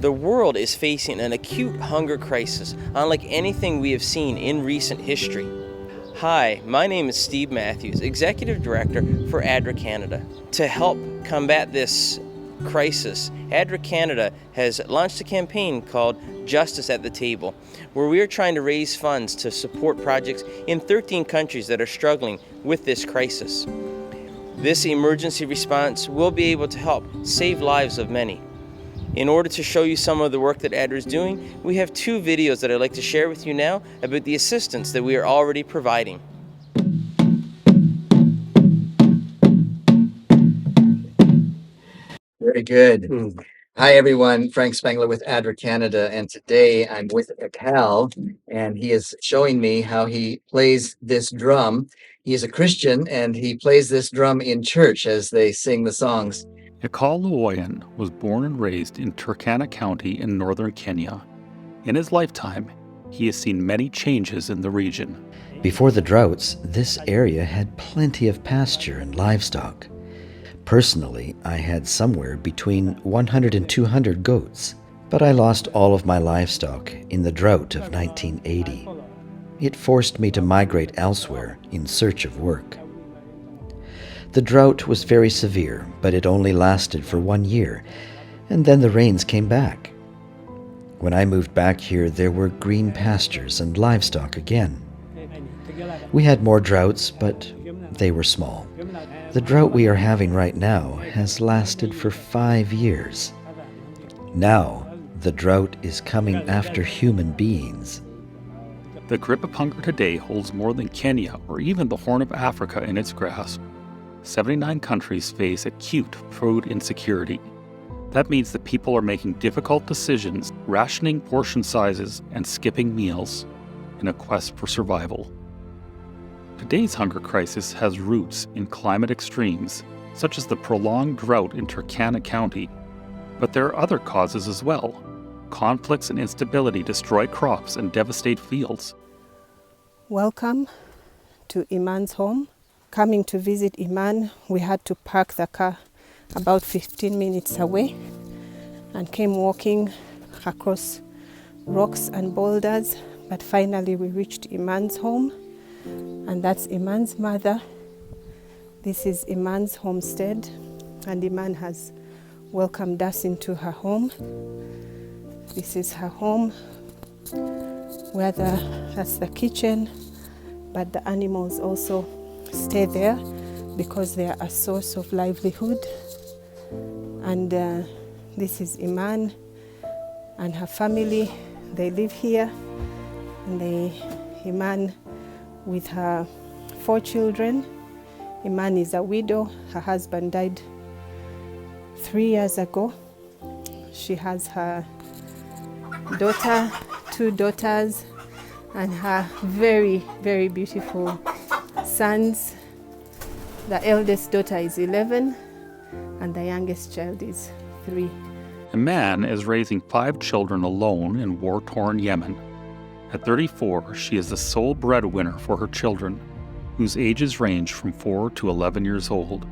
The world is facing an acute hunger crisis unlike anything we have seen in recent history. Hi, my name is Steve Matthews, Executive Director for ADRA Canada. To help combat this crisis, ADRA Canada has launched a campaign called Justice at the Table, where we are trying to raise funds to support projects in 13 countries that are struggling with this crisis. This emergency response will be able to help save lives of many. In order to show you some of the work that ADRA is doing, we have 2 videos that I'd like to share with you now about the assistance that we are already providing. Very good. Hi, everyone. Frank Spengler with ADRA Canada, and today I'm with Cal, and he is showing me how he plays this drum. He is a Christian, and he plays this drum in church as they sing the songs. Ekal Luoyan was born and raised in Turkana County in northern Kenya. In his lifetime, he has seen many changes in the region. Before the droughts, this area had plenty of pasture and livestock. Personally, I had somewhere between 100 and 200 goats, but I lost all of my livestock in the drought of 1980. It forced me to migrate elsewhere in search of work. The drought was very severe, but it only lasted for 1 year, and then the rains came back. When I moved back here, there were green pastures and livestock again. We had more droughts, but they were small. The drought we are having right now has lasted for 5 years. Now, the drought is coming after human beings. The grip of hunger today holds more than Kenya or even the Horn of Africa in its grasp. 79 countries face acute food insecurity. That means that people are making difficult decisions, rationing portion sizes, and skipping meals in a quest for survival. Today's hunger crisis has roots in climate extremes, such as the prolonged drought in Turkana County. But there are other causes as well. Conflicts and instability destroy crops and devastate fields. Welcome to Iman's home. Coming to visit Iman, we had to park the car about 15 minutes away and came walking across rocks and boulders, but finally we reached Iman's home, and that's Iman's mother. This is Iman's homestead, and Iman has welcomed us into her home. This is her home, where that's the kitchen, but the animals also stay there because they are a source of livelihood. And this is Iman and her family. They live here, and Iman with her 4 children. Iman is a widow. Her husband died 3 years ago. She has her daughter, 2 daughters, and her very, very beautiful sons. The eldest daughter is 11, and the youngest child is 3. A man is raising 5 children alone in war-torn Yemen. At 34, she is the sole breadwinner for her children, whose ages range from 4 to 11 years old.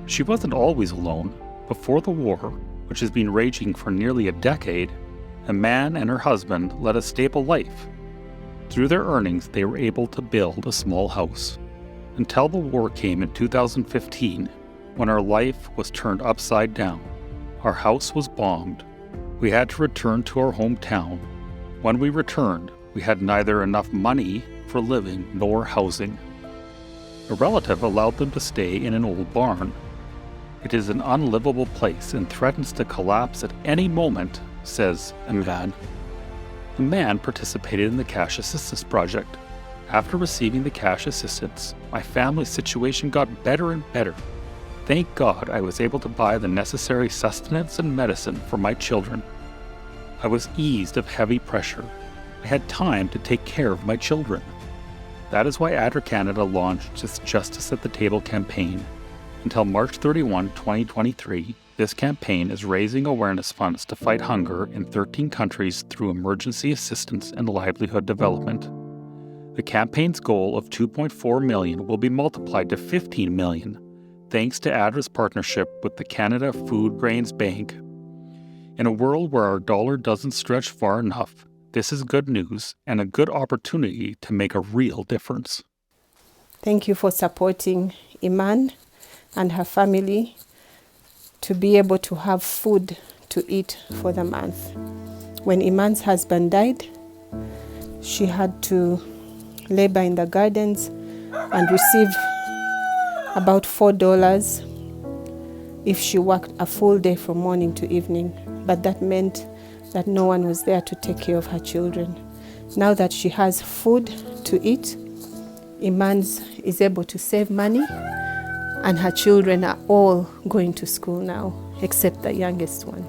She wasn't always alone. Before the war, which has been raging for nearly a decade, a man and her husband led a stable life. Through their earnings, they were able to build a small house. Until the war came in 2015, when our life was turned upside down. Our house was bombed. We had to return to our hometown. When we returned, we had neither enough money for living nor housing. A relative allowed them to stay in an old barn. It is an unlivable place and threatens to collapse at any moment, says Imran. The man participated in the cash assistance project. After receiving the cash assistance, my family's situation got better and better. Thank God I was able to buy the necessary sustenance and medicine for my children. I was eased of heavy pressure. I had time to take care of my children. That is why ADRA Canada launched its Justice at the Table campaign. Until March 31, 2023, this campaign is raising awareness funds to fight hunger in 13 countries through emergency assistance and livelihood development. The campaign's goal of $2.4 million will be multiplied to $15 million, thanks to ADRA's partnership with the Canada Food Grains Bank. In a world where our dollar doesn't stretch far enough, this is good news and a good opportunity to make a real difference. Thank you for supporting Iman and her family to be able to have food to eat for the month. When Iman's husband died, she had to labor in the gardens and receive about $4 if she worked a full day from morning to evening. But that meant that no one was there to take care of her children. Now that she has food to eat, Iman is able to save money, and her children are all going to school now, except the youngest one.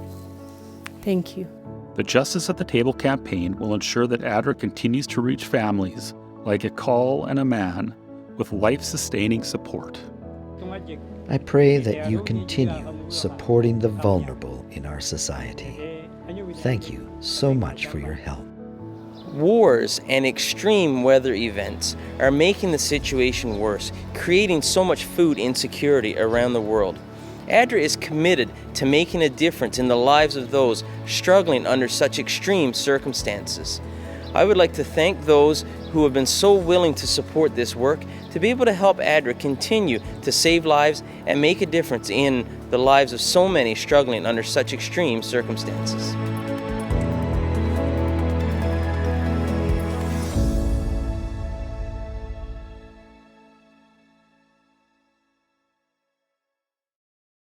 Thank you. The Justice at the Table campaign will ensure that ADRA continues to reach families like Akal and Aman with life-sustaining support. I pray that you continue supporting the vulnerable in our society. Thank you so much for your help. Wars and extreme weather events are making the situation worse, creating so much food insecurity around the world. ADRA is committed to making a difference in the lives of those struggling under such extreme circumstances. I would like to thank those who have been so willing to support this work to be able to help ADRA continue to save lives and make a difference in the lives of so many struggling under such extreme circumstances.